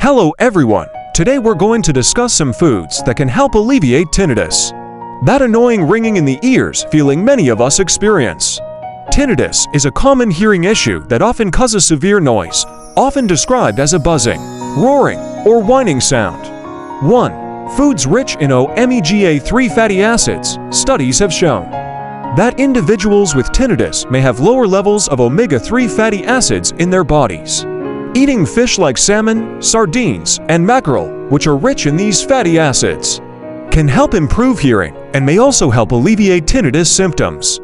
Hello everyone! Today we're going to discuss some foods that can help alleviate tinnitus. That annoying ringing in the ears feeling many of us experience. Tinnitus is a common hearing issue that often causes severe noise, often described as a buzzing, roaring, or whining sound. 1. Foods rich in omega-3 fatty acids. Studies have shown that individuals with tinnitus may have lower levels of omega-3 fatty acids in their bodies. Eating fish like salmon, sardines, and mackerel, which are rich in these fatty acids, can help improve hearing and may also help alleviate tinnitus symptoms.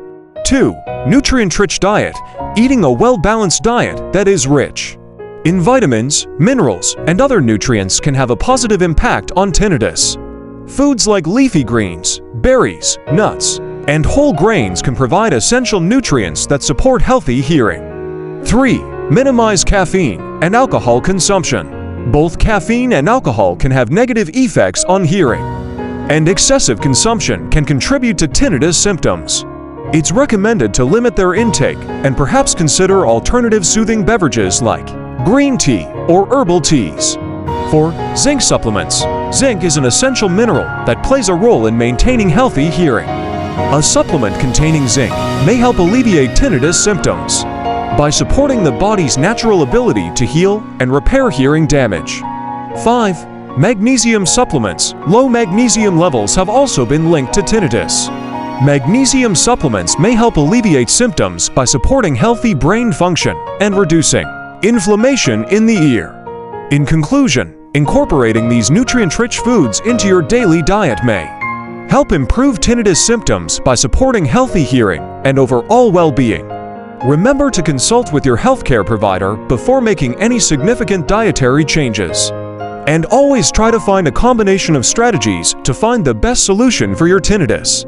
2. Nutrient-rich diet. Eating a well-balanced diet that is rich in vitamins, minerals, and other nutrients can have a positive impact on tinnitus. Foods like leafy greens, berries, nuts, and whole grains can provide essential nutrients that support healthy hearing. 3. Minimize caffeine and alcohol consumption. Both caffeine and alcohol can have negative effects on hearing, and excessive consumption can contribute to tinnitus symptoms. It's recommended to limit their intake and perhaps consider alternative soothing beverages like green tea or herbal teas. 4. Zinc supplements. Zinc is an essential mineral that plays a role in maintaining healthy hearing. A supplement containing zinc may help alleviate tinnitus symptoms by supporting the body's natural ability to heal and repair hearing damage. 5. Magnesium supplements. Low magnesium levels have also been linked to tinnitus. Magnesium supplements may help alleviate symptoms by supporting healthy brain function and reducing inflammation in the ear. In conclusion, incorporating these nutrient-rich foods into your daily diet may help improve tinnitus symptoms by supporting healthy hearing and overall well-being. Remember to consult with your healthcare provider before making any significant dietary changes. And always try to find a combination of strategies to find the best solution for your tinnitus.